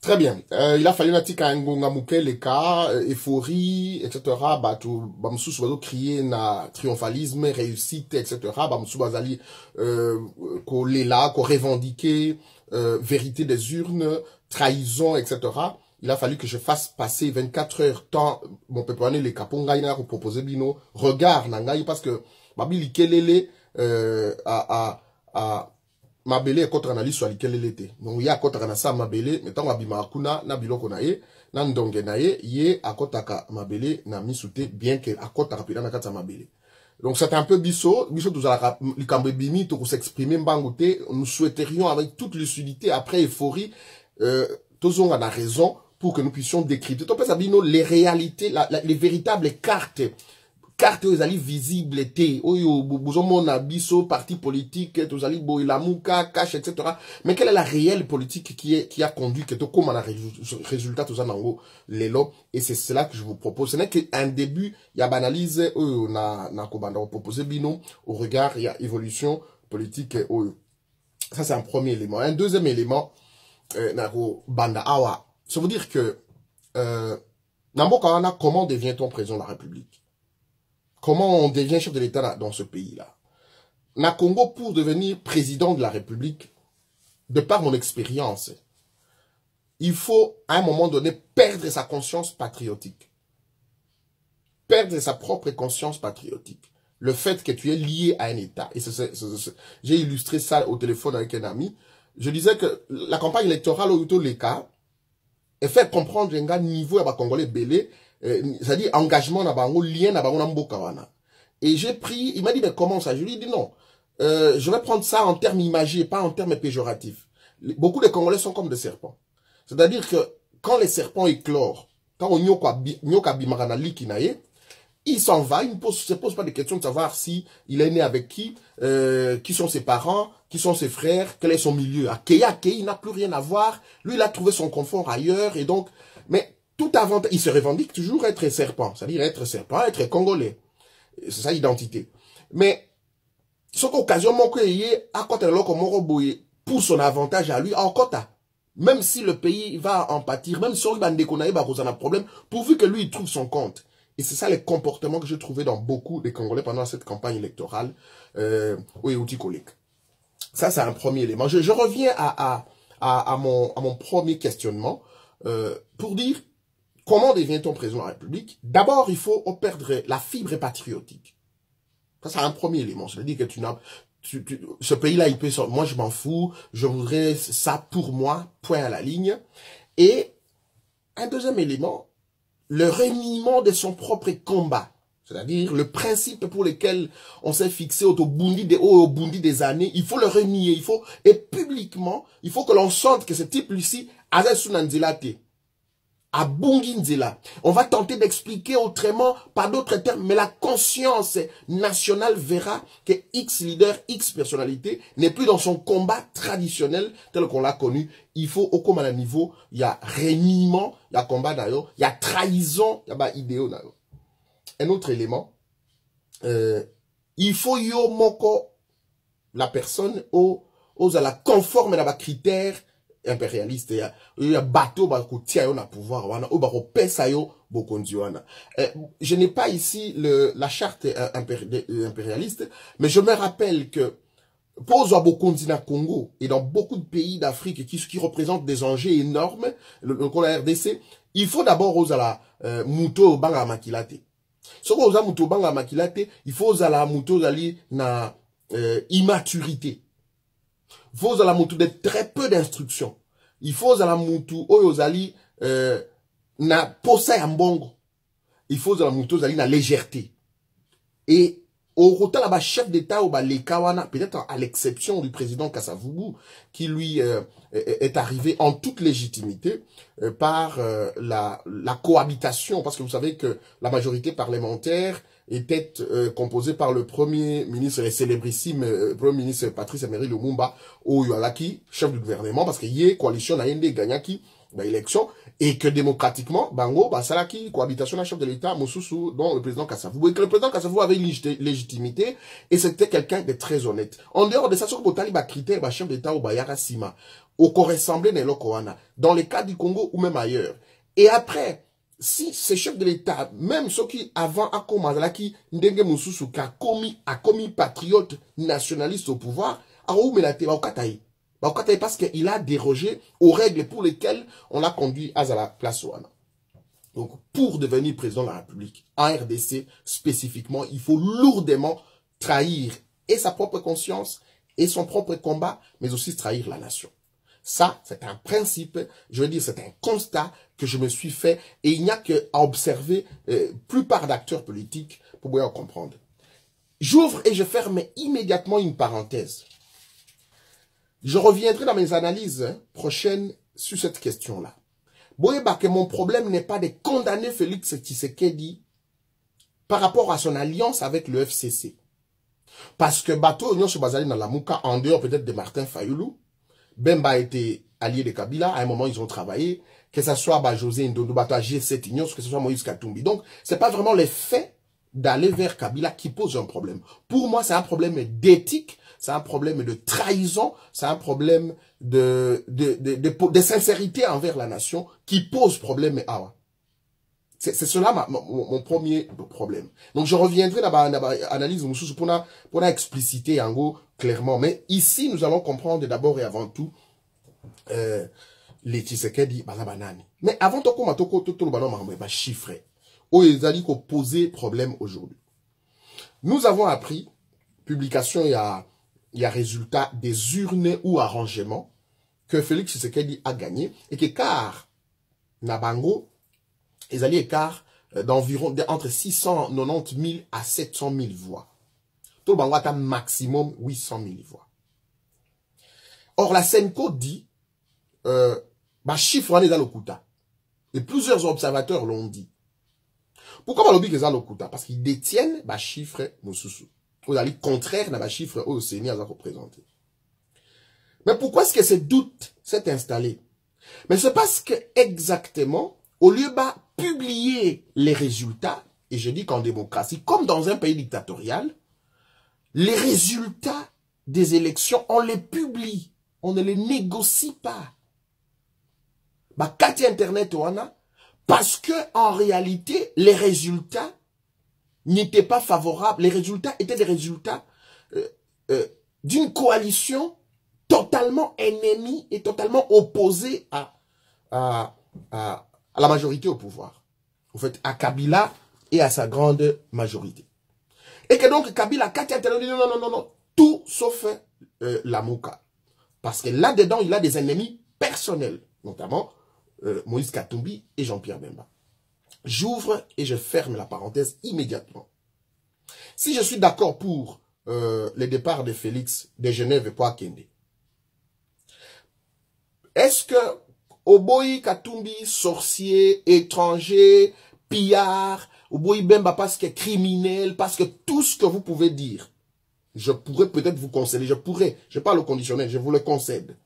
Très bien. Il a fallu natika ngonga muke les cas, euphorie, etc. Batu, bamsous bazo crier na triomphalisme, réussite, etc. Bamsous bazali, ko lela, ko revendiquer, vérité des urnes, trahison, etc. Il a fallu que je fasse passer 24 heures temps, mon peuple les caponga ina proposer bino, regard nangai parce que, babili kelele, à mabele contre analyse sur lequel elle était. Donc il y a contre analyse mabele, mais tant abima akuna na biloko na ye, na ndonge na ye, ye akotaka mabele na misute bien que akotaka pila na kata mabele. Donc c'est un peu biso tous à la bimi to s'exprimer mbangote, nous souhaiterions avec toute lucidité après euphorie tous on a raison pour que nous puissions décrypter. Topé sabino les réalités, les véritables cartes aux alliés visibles étaient oyo bouzomo na biso parti politique aux alliés boilamuka cash etc. Mais quelle est la réelle politique qui a conduit que to comme un résultat tout ça nango lelo, et c'est cela que je vous propose. Ce n'est qu'un début, il y a banalise na kobanda proposer bino au regard il y a évolution politique oyo. Ça c'est un premier élément. Un deuxième élément na banda awa, ça veut dire que namboka wana, comment devient-on président de la République? Comment on devient chef de l'État dans ce pays-là? Na Congo, pour devenir président de la République, de par mon expérience, il faut, à un moment donné, perdre sa conscience patriotique. Perdre sa propre conscience patriotique. Le fait que tu es lié à un État. Et j'ai illustré ça au téléphone avec un ami. Je disais que la campagne électorale au Leka est fait comprendre un niveau à Congolais belé, c'est-à-dire engagement na bango, lien na bango na mboka wana. Et j'ai pris, il m'a dit mais comment ça? Je lui ai dit non, je vais prendre ça en termes imagés, pas en termes péjoratifs. Beaucoup de Congolais sont comme des serpents. C'est-à-dire que quand les serpents éclorent, quand on nyoka bimarana likinaye, il s'en va, il ne se pose pas de questions de savoir si il est né avec qui sont ses parents, qui sont ses frères, quel est son milieu. À Keya, il n'a plus rien à voir. Lui, il a trouvé son confort ailleurs, et donc, mais tout avantage, il se revendique toujours être serpent, c'est-à-dire être serpent, être congolais. C'est sa identité. Mais, ce qu'occasion, mon cueillir, à côté de l'autre, pour son avantage à lui, en quota. Même si le pays va en pâtir, même si on va déconner, bah, on a un problème, pourvu que lui, il trouve son compte. Et c'est ça les comportements que j'ai trouvé dans beaucoup des Congolais pendant cette campagne électorale, Ça, c'est un premier élément. Je reviens à mon premier questionnement, pour dire, comment devient-on président de la République? D'abord, il faut perdre la fibre patriotique. Ça, c'est un premier élément. C'est-à-dire que ce pays-là, il peut sortir. Moi, je m'en fous. Je voudrais ça pour moi. Point à la ligne. Et un deuxième élément, le reniement de son propre combat. C'est-à-dire le principe pour lequel on s'est fixé au Bundi des années, il faut le renier. Et publiquement, il faut que l'on sente que ce type-ci a sunanzilate. À Bunginzila. On va tenter d'expliquer autrement, par d'autres termes, mais la conscience nationale verra que X leader, X personnalité n'est plus dans son combat traditionnel tel qu'on l'a connu. Il faut, au commun niveau, il y a reniement, il y a combat d'ailleurs, il y a trahison, il y a idéo d'ailleurs. Un autre élément, il faut yo moko la personne aux à la conforme à la critère impérialiste, il y a bateau ba ko tia yo na pouvoir wana o ba ko pesa yo bokonzi wana. Je n'ai pas ici la charte impérialiste, mais je me rappelle que pour bokonzi na Congo et dans beaucoup de pays d'Afrique qui représentent des enjeux énormes, la RDC, il faut d'abord aux la muto banga makilate. Soko aux muto banga makilate, il faut aux la muto ali na immaturité. Il faut à la moutou de très peu d'instructions. Il faut à la moutou oyozali na posa ya mbongo. Il faut à la moutou oyozali na légèreté. Et au rota là-bas chef d'État ou les kawana, peut-être à l'exception du président Kasavubu, qui lui est arrivé en toute légitimité par la cohabitation, parce que vous savez que la majorité parlementaire était composé par le premier ministre, le célébrissime premier ministre Patrice Emery Lumumba, ou Yalaki, chef du gouvernement, parce qu'il y a coalition na yende gagnaki, élection, et que démocratiquement, bango, salaki, cohabitation, la chef de l'État, Moussoussou, dont le président Kassavou, et que le président Kassavou avait une légitimité, et c'était quelqu'un de très honnête. En dehors de ça, sur Botali, critère, chef d'État, ou Yara Sima, au corressemblé Nelo Koana, dans les cas du Congo ou même ailleurs. Et après, si ces chefs de l'État, même ceux qui avant a commencé, Ndenge Moussoussou, a commis patriote nationaliste au pouvoir, a où melate, parce qu'il a dérogé aux règles pour lesquelles on l'a conduit à la place Ouana. Donc, pour devenir président de la République, en RDC spécifiquement, il faut lourdement trahir et sa propre conscience et son propre combat, mais aussi trahir la nation. Ça, c'est un principe, je veux dire, c'est un constat que je me suis fait et il n'y a qu'à observer plupart d'acteurs politiques pour pouvoir comprendre. J'ouvre et je ferme immédiatement une parenthèse. Je reviendrai dans mes analyses prochaines sur cette question-là. Boyeba que mon problème n'est pas de condamner Félix Tshisekedi par rapport à son alliance avec le FCC. Parce que Bato Union se basait dans la Mouka, en dehors peut-être de Martin Fayoulou, Bemba a été allié de Kabila, à un moment ils ont travaillé, que ce soit José Ndondo, Bato G7 Union, que ce soit Moïse Katumbi. Donc, c'est pas vraiment le fait d'aller vers Kabila qui pose un problème. Pour moi, c'est un problème d'éthique, c'est un problème de trahison, c'est un problème de sincérité envers la nation qui pose problème. C'est cela mon premier problème. Donc je reviendrai dans l'analyse pour expliciter en gros clairement. Mais ici, nous allons comprendre d'abord et avant tout les Tshisekedi Banani. Mais avant tout, chiffrer. Où ils allaient poser problème aujourd'hui. Nous avons appris, publication il y a résultat des urnes ou arrangements que Félix Tshisekedi a gagné et que car Nabango, ils allaient écart d'environ entre 690 000 à 700 000 voix. Tout le Bango a un maximum 800 000 voix. Or, la Senko dit, chiffre on est dans le Kuta. Et plusieurs observateurs l'ont dit. Pourquoi on dit que c'est le Kuta? Parce qu'ils détiennent chiffre Moussoussou. Vous allez contraire dans chiffre au Sénat à représenter. Mais pourquoi est-ce que ce doute s'est installé? Mais c'est parce que exactement, au lieu de publier les résultats, et je dis qu'en démocratie, comme dans un pays dictatorial, les résultats des élections, on les publie, on ne les négocie pas. Kati Internet, parce que en réalité, les résultats n'étaient pas favorables. Les résultats étaient des résultats d'une coalition totalement ennemie et totalement opposée à la majorité au pouvoir. En fait, à Kabila et à sa grande majorité. Et que donc Kabila, Kati Internet dit non, tout sauf la Mouka. Parce que là-dedans, il a des ennemis personnels, notamment Moïse Katumbi et Jean-Pierre Bemba. J'ouvre et je ferme la parenthèse immédiatement. Si je suis d'accord pour le départ de Félix de Genève pour Akende, est-ce que Oboyi Katumbi, sorcier, étranger, pillard, Oboyi Bemba parce que criminel, parce que tout ce que vous pouvez dire, je pourrais peut-être vous concéder, je parle au conditionnel, je vous le concède.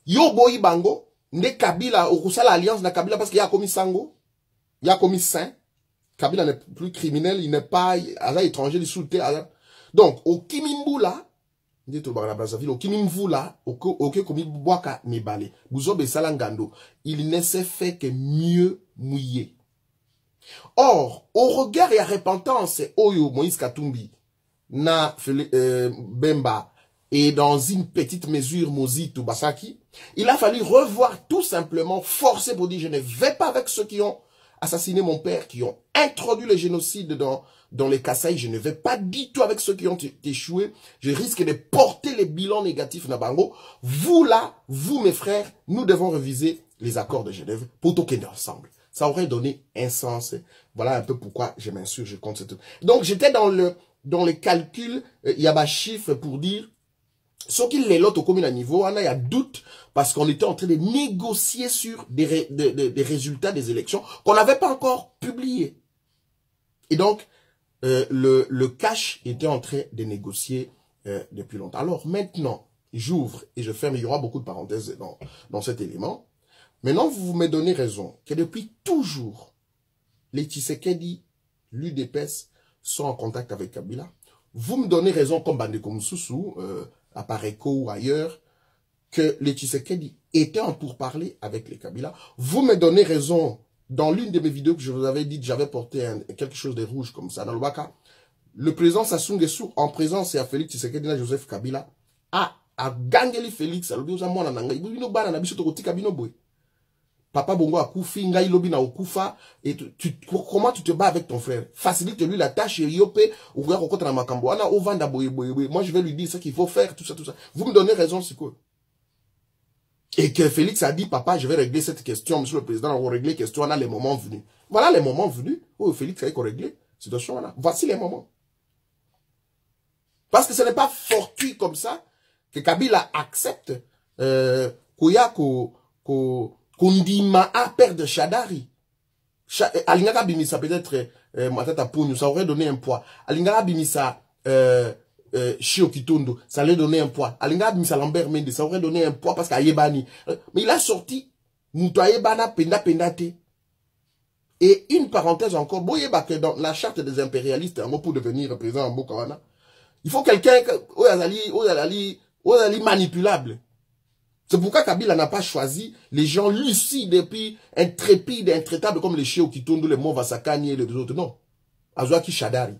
Yo Boyi Bango, ne Kabila, au Roussal Alliance na Kabila parce qu'il y a commis Sango, il y a commis Saint, Kabila n'est plus criminel, il n'est pas étranger, il est sous terre. Donc, au Kimimboula, il ne s'est fait que mieux mouiller. Or, au regard et à repentance, Oyo Moïse Katumbi, na Bemba, et dans une petite mesure Mozito Basaki, il a fallu revoir tout simplement, forcer pour dire je ne vais pas avec ceux qui ont assassiné mon père, qui ont introduit le génocide dans les Kasaï, je ne vais pas du tout avec ceux qui ont échoué, je risque de porter les bilans négatifs Nabango. Vous là, vous mes frères, nous devons réviser les accords de Genève pour toquer ensemble. Ça aurait donné un sens. Voilà un peu pourquoi je m'insurge contre tout. Donc j'étais dans les calculs, il y a un chiffre pour dire, ce qu'il est l'autre commune à niveau, il y a doute parce qu'on était en train de négocier sur des résultats des élections qu'on n'avait pas encore publiés. Et donc, le cash était en train de négocier depuis longtemps. Alors maintenant, j'ouvre et je ferme, il y aura beaucoup de parenthèses dans cet élément. Maintenant, vous me donnez raison que depuis toujours, les Tshisekedi, l'UDPS, sont en contact avec Kabila. Vous me donnez raison, comme Bandeko Moussoussou, à Pareco ou ailleurs, que les Tshisekedi étaient en pourparlers avec les Kabila. Vous me donnez raison, dans l'une de mes vidéos que je vous avais dit, j'avais porté quelque chose de rouge comme ça, dans le Baka, le président Sassou Nguesso, en présence et à Félix Tshisekedi et Joseph Kabila, a gagné Félix, Papa Bongo a koufi, Ngaï Lobi na okufa, et comment tu te bats avec ton frère? Facilite-lui la tâche, et yope, ou regarde au côté de Makambo, ana ovanda boye boye boye. Moi je vais lui dire ce qu'il faut faire, tout ça, tout ça. Vous me donnez raison, c'est quoi? Et que Félix a dit, papa, je vais régler cette question, monsieur le président, on va régler la question, on a les moments venus. Voilà les moments venus, où Félix a réglé cette situation là. Voici les moments. Parce que ce n'est pas fortuit comme ça que Kabila accepte Kundima a père de Shadari. Alingara Bimisa peut-être Matata Pounu, ça aurait donné un poids. Alingara Bimisa Shio Kitondo, ça allait donner un poids. Alingara Bimisa Lambert Mende, ça aurait donné un poids parce qu'Ayebani. Mais il a sorti Moutayebana Penda Pendate. Et une parenthèse encore, Boyeba que dans la charte des impérialistes, pour devenir président en Bokawana, il faut quelqu'un manipulable. C'est pourquoi Kabila n'a pas choisi les gens lucides et puis intrépides et intraitables comme les Cheo Kitondo, les Movasakani et les autres. Non. Azouaki Shadari.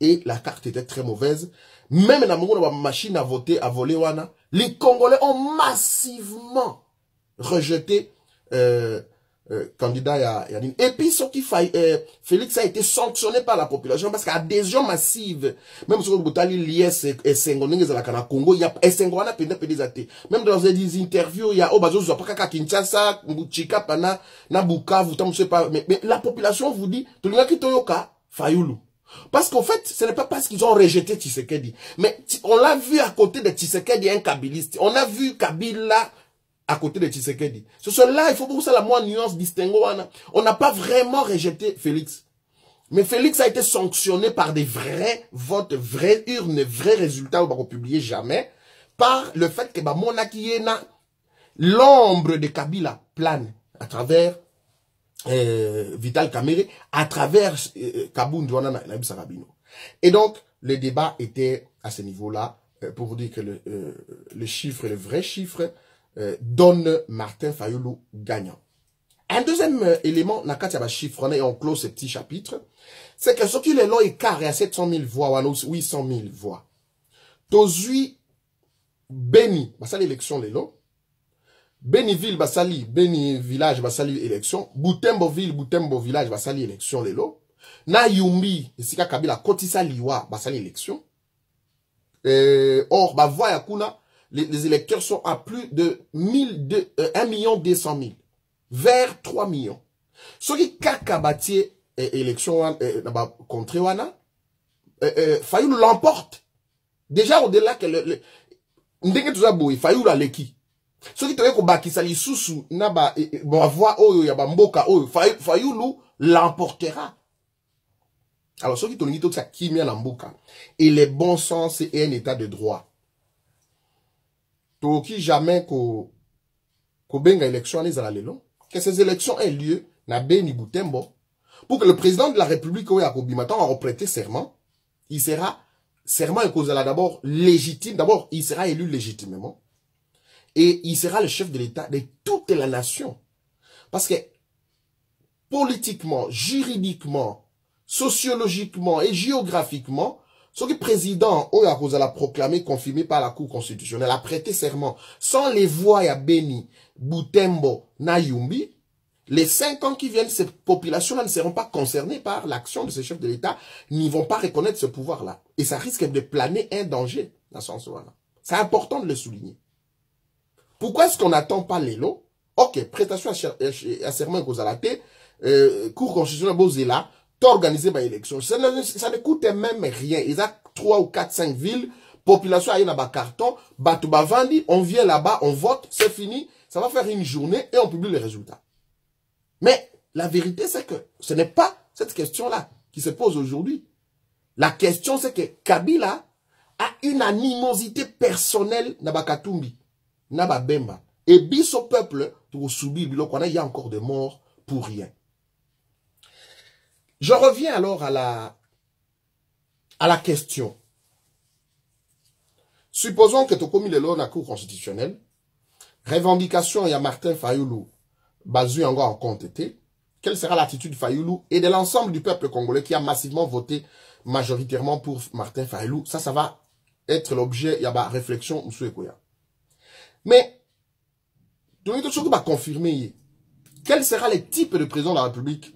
Et la carte était très mauvaise. Même dans la machine à voter, à voler, les Congolais ont massivement rejeté candidat Yanine. Et puis, ce qui fait, Félix a été sanctionné par la population parce qu'adhésion massive, même sur le Boutali, l'IS et Sengonenge à la Congo, il y a Sengwana Pendapédizate. Même dans des interviews, il y a Obazo Zopaka Kinshasa, Mbuchika, Pana, Nabuka, vous ne sais pas. Mais la population vous dit, tout le monde qui toyoka, Fayoulou. Parce qu'en fait, ce n'est pas parce qu'ils ont rejeté Tshisekedi. Mais on l'a vu à côté de Tshisekedi, un kabiliste. On a vu Kabila à côté de Tshisekedi. Ce sont-là, il faut pour ça la moins nuance distinguo. On n'a pas vraiment rejeté Félix. Mais Félix a été sanctionné par des vrais votes, vraies urnes, vrais résultats, on va publier jamais, par le fait que l'ombre de Kabila plane à travers Vital Kamere, à travers Kabound. Et donc, le débat était à ce niveau-là, pour vous dire que le chiffre, le vrai chiffre, donne Martin Fayoulou gagnant. Un deuxième élément, Nakatia chiffre, et on close ce petit chapitre, c'est que ce qui est long écart à 700 000 voix, ou 800 000 voix. Tozui, Beni, basali élection les lots. Beni ville, basali, Beni village, basali élection. Butembo ville, Butembo village, basali élection les lots. Na Yumbi, Sika Kabila, Kotisa Liwa, basali élection. Or, voix yakuna, les électeurs sont à plus de 1 200 000, vers 3 millions. Ce qui kakabati élection contre Wana, Fayoulou l'emporte. Déjà au-delà que ndenge tout ça boy, Fayoulou a l'équipe. Ce qui te dit que sali susu naba voix oyo ya mboka oyo, Fayoulou l'emportera. Alors ce qui te dit tout ça qui mia mboka et le bon sens et un état de droit. Toki jamais ko benga élection les ala lelo que ces élections aient lieu na Beni Butembo pour que le président de la République oya ko bimatan a prêté serment, il sera serment et causera d'abord légitime, d'abord il sera élu légitimement et il sera le chef de l'État de toute la nation parce que politiquement, juridiquement, sociologiquement et géographiquement, ce que le président a proclamé, confirmé par la Cour constitutionnelle, a prêté serment. Sans les voix à Beni, Butembo, Nayumbi, les 5 ans qui viennent, ces populations-là ne seront pas concernées par l'action de ces chefs de l'État, n'y vont pas reconnaître ce pouvoir-là. Et ça risque de planer un danger dans ce sens-là. C'est important de le souligner. Pourquoi est-ce qu'on n'attend pas les lots? Ok, prestation à serment aux alatés, Cour constitutionnelle Bozela, t'organiser ma élection. Ça ne coûte même rien. Ils ont 3 ou 4, 5 villes, population a un carton, Batouba Vandi, on vient là-bas, on vote, c'est fini, ça va faire une journée et on publie les résultats. Mais la vérité, c'est que ce n'est pas cette question-là qui se pose aujourd'hui. La question, c'est que Kabila a une animosité personnelle Nabakatumbi, Nababemba. Et bis au peuple, subir biloko il y a encore des morts pour rien. Je reviens alors à la question. Supposons que tu as commis le lot dans la Cour constitutionnelle, revendication il y a Martin Fayoulou, basé encore en compte été. Quelle sera l'attitude de Fayoulou et de l'ensemble du peuple congolais qui a massivement voté majoritairement pour Martin Fayoulou? Ça va être l'objet, il y a ma réflexion, M. Ekoya. Mais, tu vas confirmer, quel sera le type de président de la République,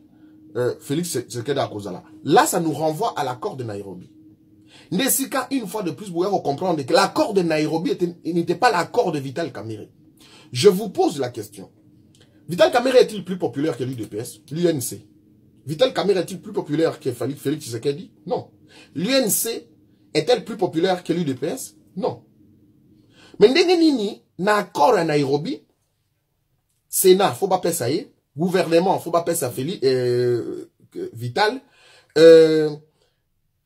Félix Tshisekedi Akozala? Là, ça nous renvoie à l'accord de Nairobi. Nessika, une fois de plus, vous pouvez comprendre que l'accord de Nairobi n'était pas l'accord de Vital Kamerhe. Je vous pose la question. Vital Kamerhe est-il plus populaire que l'UDPS, l'UNC? Vital Kamerhe est-il plus populaire que Félix Tshisekedi? Non. L'UNC est-elle plus populaire que l'UDPS? Non. Mais nini, na accord à Nairobi, Sénat, faut pas payer ça, gouvernement, faut pas payer ça, Vital,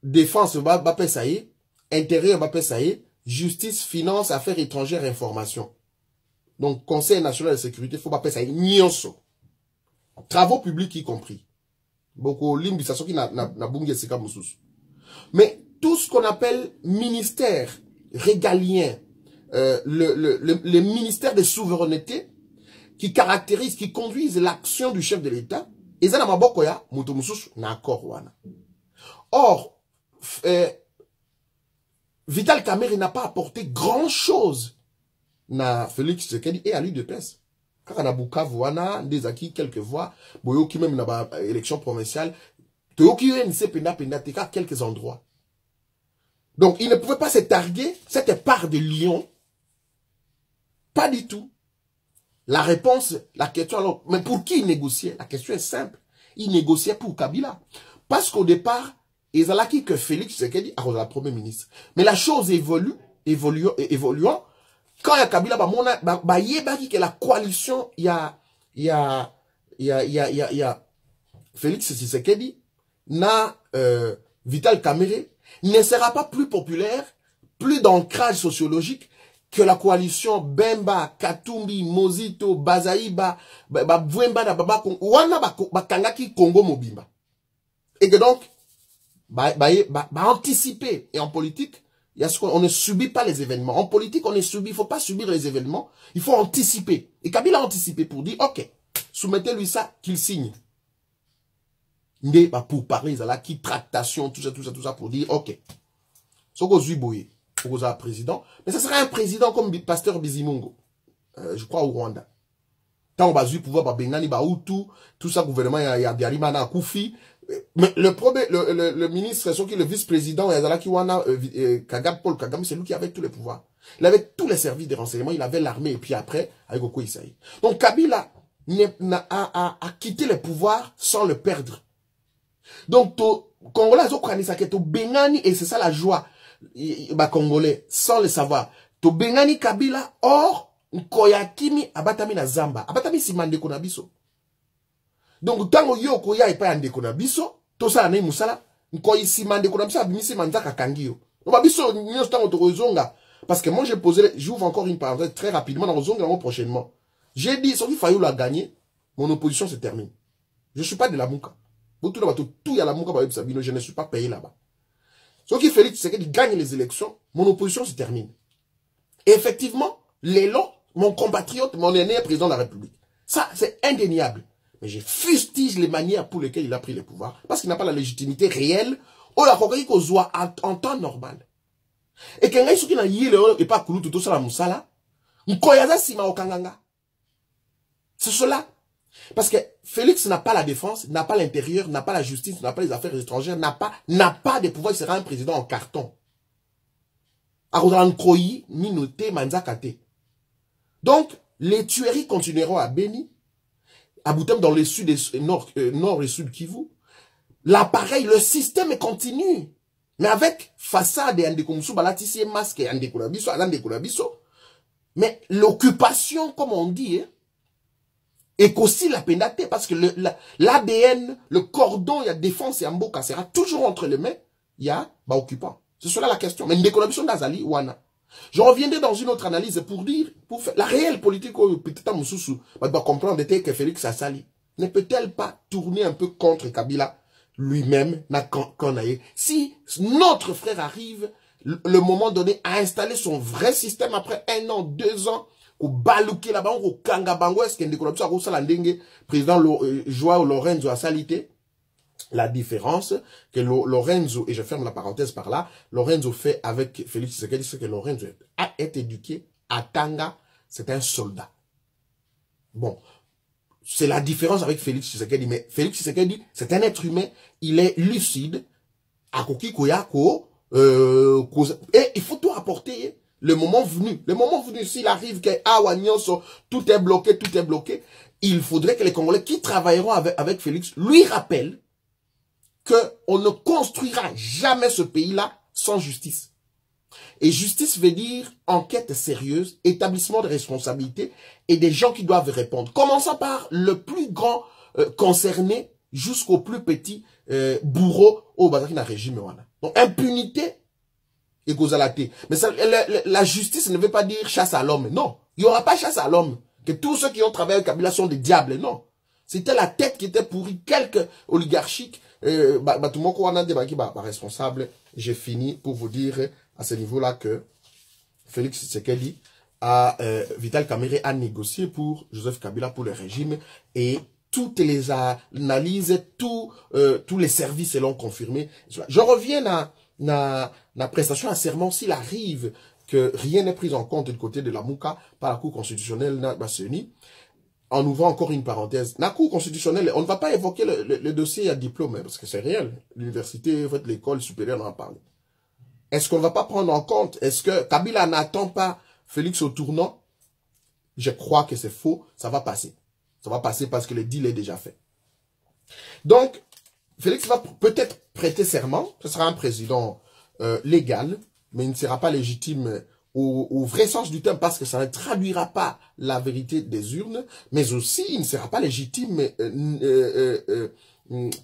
défense, va payer ça, intérieur, va payer ça, justice, finance, affaires étrangères, information. Donc, Conseil national de sécurité, faut pas payer ça, nyonso. Travaux publics y compris. Beaucoup, l'imbissation qui n'a bungé sika mususu. Mais, tout ce qu'on appelle ministère régalien, le ministère de souveraineté, qui caractérise, qui conduisent l'action du chef de l'État, et ça n'a pas beaucoup ya, muto mususu na accord wana. Or, Vital Kamerhe n'a pas apporté grand chose na Félix Tshisekedi et à l'UDPS. Car na Bukavu wana, des acquis quelques voix, boyo qui même na élection provinciale, toyoki UNC penda teka quelques endroits. Donc, il ne pouvait pas se targuer cette part de lion. Pas du tout. La réponse, la question alors, mais pour qui il négociait? La question est simple. Il négociait pour Kabila. Parce qu'au départ, ils ont acquis que Félix Tshisekedi a la Premier ministre. Mais la chose évoluant, quand il y a Kabila, que la coalition, il y a Félix Tshisekedi, na Vital Kamerhe, ne sera pas plus populaire, plus d'ancrage sociologique que la coalition Bemba, Katumbi, Mozito, Bazaïba, Bwemba, Wana, Kangaki, Congo, Mobimba. Et que donc, anticiper. Et en politique, il y a ce qu'on ne subit pas les événements. En politique, on ne subit, il ne faut pas subir les événements. Il faut anticiper. Et Kabila a anticipé pour dire, ok, soumettez-lui ça, qu'il signe. Mais pour parler, là, qui tractation, tout ça, pour dire, ok. Soko Zuiboye, pour un président. Mais ça sera un président comme Pasteur Bizimungo. Je crois au Rwanda. Tant on va pouvoir, Bengani, Hutu, tout ça, gouvernement, il y a Biarimana Koufi. Mais le ministre, le vice-président, Kagame, Paul Kagame, c'est lui qui avait tous les pouvoirs. Il avait tous les services de renseignement, il avait l'armée, et puis après, avec Oko Isaïe. Donc Kabila a quitté le pouvoir sans le perdre. Donc, Congolais, Bengani, et c'est ça la joie, Congolais, sans le savoir. To Bengani Kabila, or, Nkoyakimi, abatami na Zamba. Abatami si mandeko na biso. Donc, tango yo koya epa yandeko na biso, to sa na musala, nkoyi si mandeko na biso, abimisi manzaka kangio. Donc, biso, nyos tango to rozonga. Parce que moi, j'ouvre encore une parenthèse très rapidement dans rozonga prochainement. J'ai dit, sauf qu'il Fayoulou a gagné, mon opposition se termine. Je ne suis pas de la Mouka. Tout y a la Mouka, je ne suis pas payé là-bas. Ce qui Félix Tshisekedi gagne les élections, mon opposition se termine. Et effectivement, l'élan, mon compatriote, mon aîné président de la République. Ça, c'est indéniable. Mais je fustige les manières pour lesquelles il a pris le pouvoir. Parce qu'il n'a pas la légitimité réelle. Ou la cocaïne qu'on voit en temps normal. Et quand il y a eu et pas Koulou tout ça la moussala, Nkoyaza Sima Okanganga. C'est cela. Parce que Félix n'a pas la défense, n'a pas l'intérieur, n'a pas la justice, n'a pas les affaires étrangères, n'a pas de pouvoir, il sera un président en carton. Kroyi, Minoté, Manzakate. Donc, les tueries continueront à Beni, à Boutem dans le sud et nord et sud Kivu. L'appareil, le système continue. Mais avec façade et Andekoumsou, Balatisi et masque et Andekounabiso, Alandekounabiso. Mais l'occupation, comme on dit, et qu'aussi la pénalité, parce que l'ADN, le cordon, il y a défense et Amboka sera toujours entre les mains, il y a occupant. C'est cela la question. Mais Ndekounabiso Nazali, Wana. Je reviendrai dans une autre analyse pour dire, pour faire la réelle politique, peut-être Moussoussou, on doit comprendre que Félix Sassali ne peut-elle pas tourner un peu contre Kabila lui-même, si notre frère arrive, le moment donné, à installer son vrai système après 1 an, 2 ans, au balouké là-bas, au Kangabango, est-ce qu'il y a des président Joao Lorenzo a salité. La différence que Lorenzo, et je ferme la parenthèse par là, Lorenzo fait avec Félix Tshisekedi, c'est que Lorenzo est éduqué à Tanga, c'est un soldat. Bon, c'est la différence avec Félix Tshisekedi, mais Félix Tshisekedi, c'est un être humain, il est lucide, et il faut tout apporter. Le moment venu, s'il arrive que tout est bloqué, il faudrait que les Congolais qui travailleront avec Félix lui rappellent qu'on ne construira jamais ce pays-là sans justice. Et justice veut dire enquête sérieuse, établissement de responsabilité et des gens qui doivent répondre. Commençant par le plus grand concerné jusqu'au plus petit bourreau au Bazakina régime. Donc impunité et gozalaté. Mais ça, la justice ne veut pas dire chasse à l'homme. Non, il n'y aura pas chasse à l'homme. Que tous ceux qui ont travaillé avec Kabila sont des diables. Non. C'était la tête qui était pourrie. Quelques oligarchiques. Tout le monde responsable. J'ai fini pour vous dire à ce niveau-là que Félix Tshisekedi Vital Kamerhe a négocié pour Joseph Kabila pour le régime et toutes les analyses, tous les services l'ont confirmé. Je reviens à la prestation à serment s'il arrive que rien n'est pris en compte du côté de la Mouka par la Cour constitutionnelle Basseni. En ouvrant encore une parenthèse, la Cour constitutionnelle, on ne va pas évoquer le dossier à diplôme, parce que c'est réel. L'université, l'école supérieure en parle. Est-ce qu'on ne va pas prendre en compte? Est-ce que Kabila n'attend pas Félix au tournant? Je crois que c'est faux. Ça va passer. Ça va passer parce que le deal est déjà fait. Donc, Félix va peut-être prêter serment. Ce sera un président légal, mais il ne sera pas légitime au vrai sens du terme parce que ça ne traduira pas la vérité des urnes, mais aussi il ne sera pas légitime,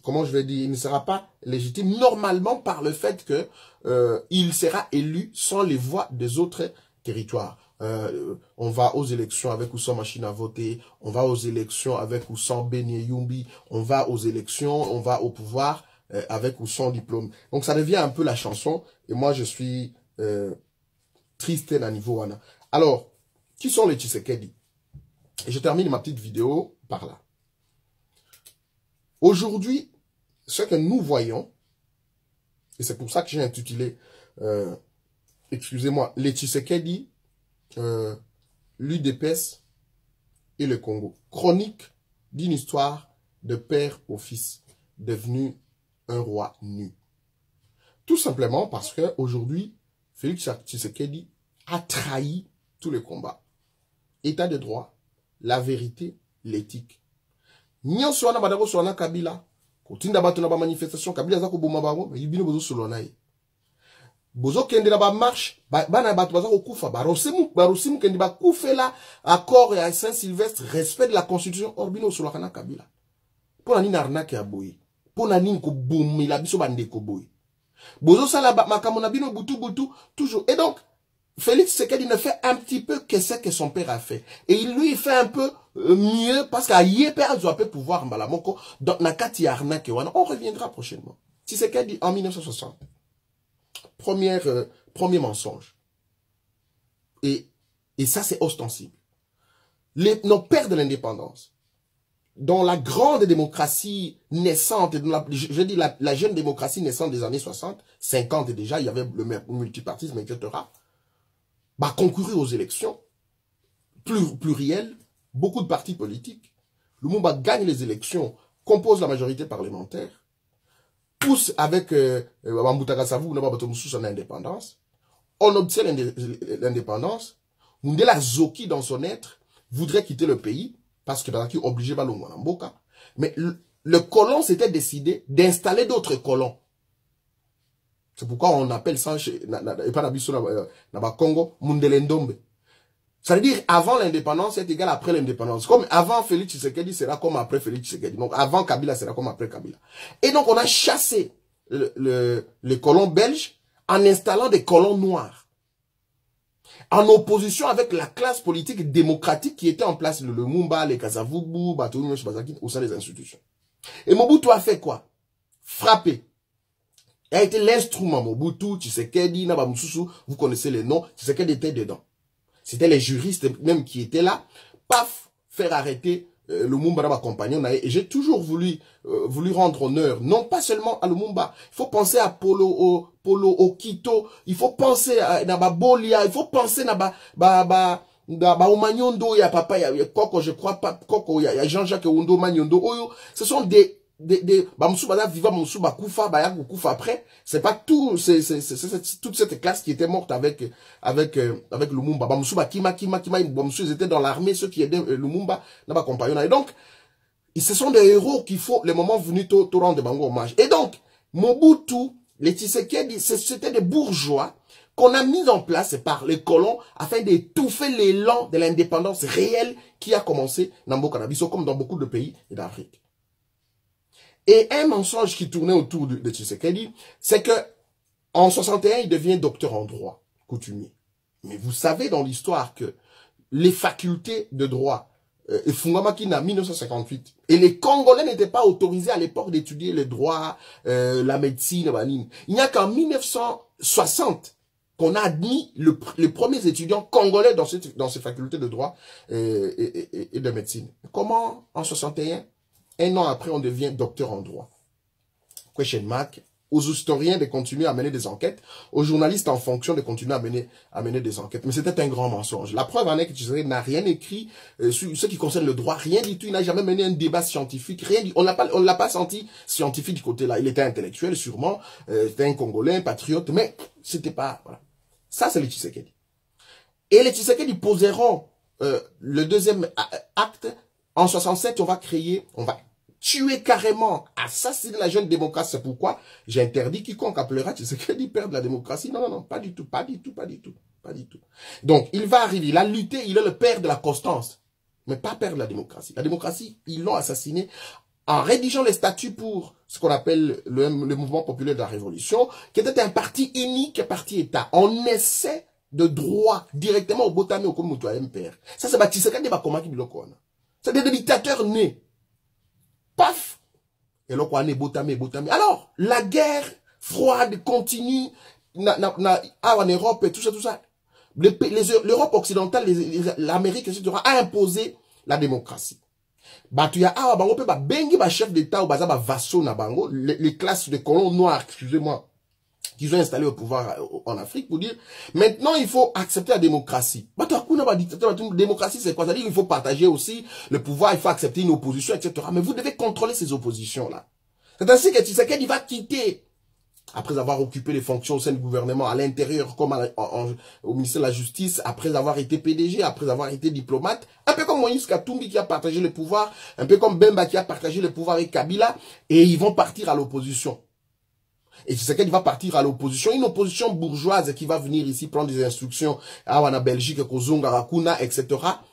comment je vais dire, il ne sera pas légitime normalement par le fait que il sera élu sans les voix des autres territoires. On va aux élections avec ou sans machine à voter, on va aux élections avec ou sans Beni Yumbi, on va aux élections, on va au pouvoir avec ou sans diplôme. Donc ça devient un peu la chanson, et moi je suis triste à niveau wana. Alors, qui sont les Tshisekedi? Et je termine ma petite vidéo par là. Aujourd'hui, ce que nous voyons, et c'est pour ça que j'ai intitulé, excusez-moi, les Tshisekedi, l'UDPS et le Congo. Chronique d'une histoire de père au fils, devenu un roi nu. Tout simplement parce que aujourd'hui, Félix Tshisekedi a trahi tous les combats. État de droit, la vérité, l'éthique. Nyonso wana badako sona Kabila. Kotinda bato na ba manifestation Kabila za ko boma bango, yibino bozo solona ye. Bozo kende na ba marche, bana bato baza ko kufa, barosimu kende ba kufela accord à Saint-Sylvestre, respect de la constitution, orbino solana Kabila. Pona nini arnaque ya boye. Pona nini ko bomila biso bandeko boye. Bozo sala makamona bino butu toujours. Et donc Félix Tshisekedi ne fait un petit peu que ce que son père a fait. Et lui, il fait un peu mieux parce qu'à Yéper, il peut pouvoir Mbalamoko. Donc, Nakati Arnaque, on reviendra prochainement. Tshisekedi en 1960. Premier mensonge. Et ça, c'est ostensible. Nos pères de l'indépendance, dans la grande démocratie naissante, je dis la jeune démocratie naissante des années 60, 50 déjà, il y avait le multipartisme, etc., concourir aux élections plurielles, beaucoup de partis politiques. Lumumba gagne les élections, compose la majorité parlementaire, pousse avec l'indépendance, on obtient l'indépendance. Mundela Zoki, dans son être, voudrait quitter le pays parce que Bazaki obligé à l'Omwanamboka. Mais le colon s'était décidé d'installer d'autres colons. C'est pourquoi on appelle ça, et pas dans Congo, Mundelendombe. Ça veut dire avant l'indépendance, c'est égal après l'indépendance. Comme avant Félix Tshisekedi, sera comme après Félix Tshisekedi. Donc avant Kabila, sera comme après Kabila. Et donc on a chassé les colons belges en installant des colons noirs. en opposition avec la classe politique démocratique qui était en place, le Lumumba, les Kasavubu, Batoumi, au sein des institutions. Et Mobutu a fait quoi? Frappé. Il a été l'instrument Mobutu, Tshisekedi, Nabamususu, vous connaissez les noms, Tshisekedi était dedans. C'était les juristes même qui étaient là, paf, faire arrêter Lumumba, ma compagnon. Et j'ai toujours voulu rendre honneur, non pas seulement à Lumumba. Il faut penser à Polo Okito, il faut penser à Nababolia, il faut penser à Omanyondo, il y a papa, il y a Koko, je crois pas, Koko, il y a Jean-Jacques Ondo, Manyondo, Oyo. Ce sont des après, c'est pas tout, c'est toute cette classe qui était morte avec Lumumba. Bamsuba Kima, ils étaient dans l'armée, ceux qui aidaient Lumumba, n'a pas compagnon. Et donc, ce sont des héros qu'il faut, les moments venus, tout rendre bango hommage. Et donc, Mobutu, les Tshisekedi, c'était des bourgeois qu'on a mis en place par les colons afin d'étouffer l'élan de l'indépendance réelle qui a commencé dans Mboka-na-Biso, comme dans beaucoup de pays d'Afrique. Et un mensonge qui tournait autour de Tshisekedi, c'est que en 61, il devient docteur en droit coutumier. Mais vous savez dans l'histoire que les facultés de droit, Fungamakina 1958, et les Congolais n'étaient pas autorisés à l'époque d'étudier le droit, la médecine, il n'y a qu'en 1960 qu'on a admis les premiers étudiants congolais dans ces facultés de droit et de médecine. Comment en 61? Un an après, on devient docteur en droit. Question mark. Aux historiens de continuer à mener des enquêtes, aux journalistes en fonction de continuer à mener des enquêtes. Mais c'était un grand mensonge. La preuve en est que Tshisekedi n'a rien écrit sur ce qui concerne le droit, rien du tout. Il n'a jamais mené un débat scientifique, rien du, on l'a pas senti scientifique du côté là. Il était intellectuel sûrement, c'était un Congolais, un patriote, mais c'était pas, voilà. Ça c'est les Tshisekedi. Et les Tshisekedi poseront le deuxième acte. En 67, on va tuer carrément, assassiner la jeune démocratie. C'est pourquoi j'ai interdit quiconque appellera Tshisekedi perdre la démocratie. Non, non, non, pas du tout, pas du tout, pas du tout, pas du tout. Donc, il va arriver, il a lutté, il est le père de la constance, mais pas perdre la démocratie. La démocratie, ils l'ont assassiné en rédigeant les statuts pour ce qu'on appelle le mouvement populaire de la révolution, qui était un parti unique, un parti État. On essaie de droit directement au Botami, au Komutu, à MPR. Ça, c'est Tshisekedi Bakoma qui bilokona. C'est des dictateurs nés. Paf! Et là, on est Botami. Alors, la guerre froide continue en Europe et tout ça. L'Europe occidentale, l'Amérique, etc., a imposé la démocratie. Chef d'État ou vassaux na bango, les classes de colons noirs, excusez-moi, qu'ils ont installé au pouvoir en Afrique pour dire, maintenant il faut accepter la démocratie. Démocratie c'est quoi? C'est-à-dire qu'il faut partager aussi le pouvoir, il faut accepter une opposition, etc. Mais vous devez contrôler ces oppositions-là. C'est ainsi que Tshisekedi va quitter, après avoir occupé les fonctions au sein du gouvernement, à l'intérieur, comme au ministère de la Justice, après avoir été PDG, après avoir été diplomate, un peu comme Moïse Katumbi qui a partagé le pouvoir, un peu comme Bemba qui a partagé le pouvoir avec Kabila, et ils vont partir à l'opposition. Et c'est qu'il va partir à l'opposition, une opposition bourgeoise qui va venir ici prendre des instructions à la Belgique, Kozonga, Rakuna, etc.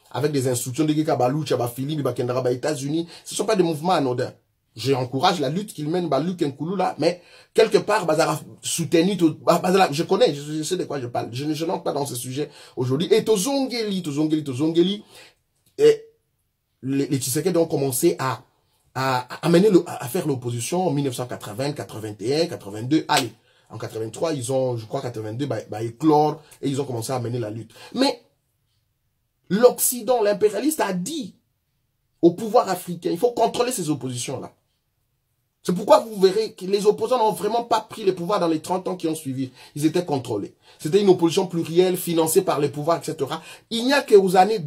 avec des instructions de Gekabaloucha, Philippe, Bakendara, États-Unis. Ce ne sont pas des mouvements anodins. J'encourage la lutte qu'il mène, Luc Nkoulou là, mais quelque part, Bazara soutenu, je connais, je sais de quoi je parle. Je n'entre pas dans ce sujet aujourd'hui. Et Tozongeli, et les Tshisekedi ont commencé à faire l'opposition en 1980, 81, 82, allez, en 83, ils ont, je crois, 82, éclore, et ils ont commencé à mener la lutte. Mais, l'Occident, l'impérialiste a dit au pouvoir africain, il faut contrôler ces oppositions-là. C'est pourquoi vous verrez que les opposants n'ont vraiment pas pris le pouvoir dans les 30 ans qui ont suivi. Ils étaient contrôlés. C'était une opposition plurielle, financée par les pouvoirs, etc. Il n'y a qu'aux années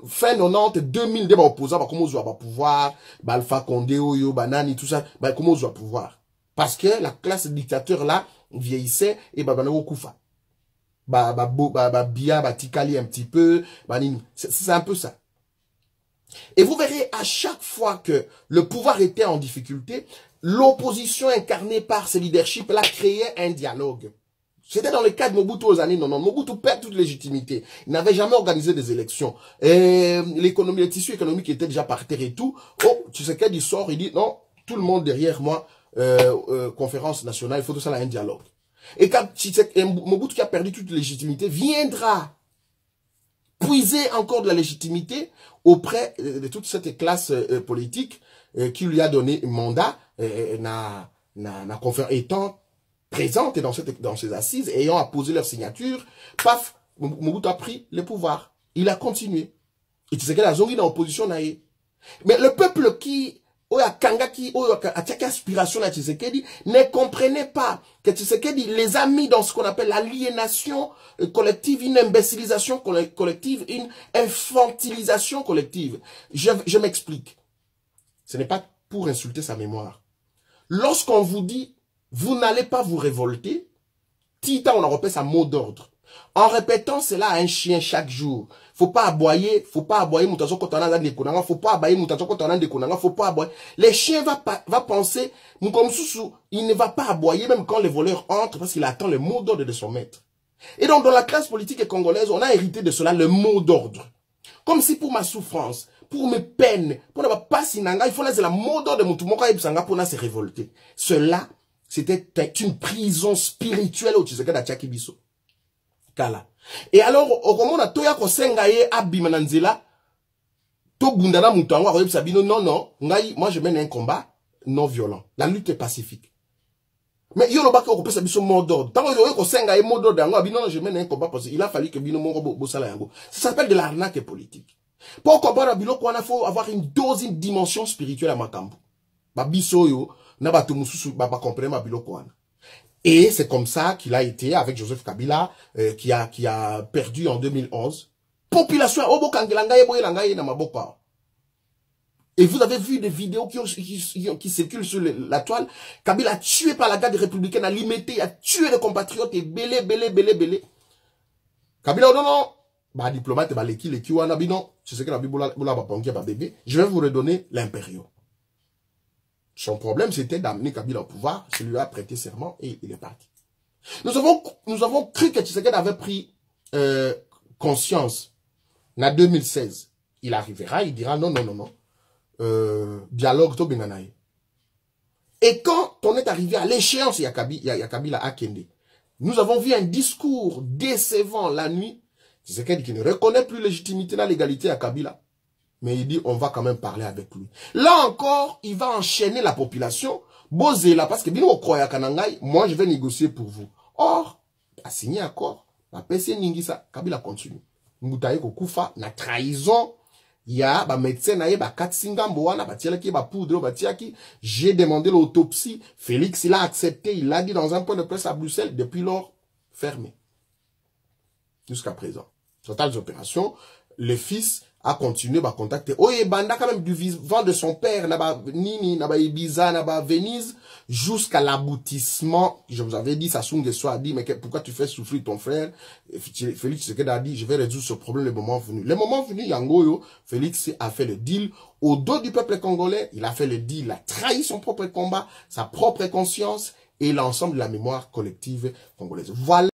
fin 90, 2000, des opposants, comment ils ont pouvoir, Alpha Condé, Oyo, Banani, tout ça, comment ils ont pouvoir. Parce que la classe dictateur là, vieillissait, et Banano Koufa. Bia, Tikali un petit peu, c'est un peu ça. Et vous verrez, à chaque fois que le pouvoir était en difficulté, l'opposition incarnée par ce leadership-là créait un dialogue. C'était dans le cas de Mobutu aux années 90. Mobutu perd toute légitimité. Il n'avait jamais organisé des élections. Et l'économie, le tissu économique était déjà par terre et tout. Oh, tu sais qu'il sort, il dit, non, tout le monde derrière moi, conférence nationale, il faut tout ça là, un dialogue. Et quand Mobutu qui a perdu toute légitimité viendra puiser encore de la légitimité auprès de toute cette classe politique qui lui a donné mandat, étant présente dans ces assises, ayant apposé leur signature, paf, Mobutu a pris le pouvoir. Il a continué. Et tu sais que la zone dans l'opposition, mais le peuple qui aspiration à Tshisekedi ne comprenait pas que Tshisekedi les a mis dans ce qu'on appelle l'aliénation collective, une imbécilisation collective, une infantilisation collective. Je m'explique. Ce n'est pas pour insulter sa mémoire. Lorsqu'on vous dit, vous n'allez pas vous révolter, Tita, on en repère sa mot d'ordre. En répétant cela à un chien chaque jour. Faut pas aboyer, moutazo kotana de konanga, faut pas aboyer moutazo kotana de konanga, faut pas aboyer. Les chiens va penser, Moukomsousou, il ne va pas aboyer même quand les voleurs entrent parce qu'il attend le mot d'ordre de son maître. Et donc dans la classe politique congolaise, on a hérité de cela le mot d'ordre. Comme si pour ma souffrance, pour mes peines, pour ne pas sinanga, il faut laisser la mot d'ordre de Moutumoka et Psanga pour se révolter. Cela, c'était une prison spirituelle au Tshisekedi d'Atchaki Biso. Kala. Et alors, au moment où toya ko sengaye abimananzela, to bundana mutango a sabino non, moi je mène un combat non violent. La lutte est pacifique. Mais yo lo bako ko pesa biso mot d'ordre. Tant que ko sengaye mot d'ordre non, je mène un combat parce qu'il a fallu que bino mongo bosala yango. Ça s'appelle de l'arnaque politique. Pour combattre biloko wana faut avoir une dose, une dimension spirituelle à makambo. Ba biso yo na ba to mususu ba comprendre ma biloko wana. Et c'est comme ça qu'il a été avec Joseph Kabila, qui a perdu en 2011. Population, et vous avez vu des vidéos qui circulent sur la toile. Kabila a tué par la garde républicaine, a limité, a tué les compatriotes et belé. Kabila, non. Bah, diplomate, bah, l'équipe, non. C'est ce que la Bible a bébé. Je vais vous redonner l'impériaux. Son problème, c'était d'amener Kabila au pouvoir. Celui a prêté serment et il est parti. Nous avons cru que Tshisekedi avait pris conscience. En 2016, il arrivera, il dira non. Dialogue to benanaye. Et quand on est arrivé à l'échéance, il y a Kabila à Kende. Nous avons vu un discours décevant la nuit. Tshisekedi qui ne reconnaît plus légitimité dans l'égalité à Kabila. Mais il dit, on va quand même parler avec lui. Là encore, il va enchaîner la population. Bozela, parce que moi je vais négocier pour vous. Or, a signé accord. La PC Ningisa, Kabila continue. Mboutaye Kokufa, na trahison. Il y a, médecin, j'ai demandé l'autopsie. Félix, il a accepté. Il l'a dit dans un point de presse à Bruxelles. Depuis lors, fermé. Jusqu'à présent. Totales opérations. Le fils a continué à contacter. Oh, et Banda quand même du vivant de son père, naba Nini, naba Ibiza, naba Venise, jusqu'à l'aboutissement. Je vous avais dit, Sassou Nguesso a dit, mais pourquoi tu fais souffrir ton frère? Félix Tshisekedi a dit, je vais résoudre ce problème le moment venu. Le moment venu, Yangoyo, Félix a fait le deal. Au dos du peuple congolais, il a fait le deal, il a trahi son propre combat, sa propre conscience et l'ensemble de la mémoire collective congolaise. Voilà.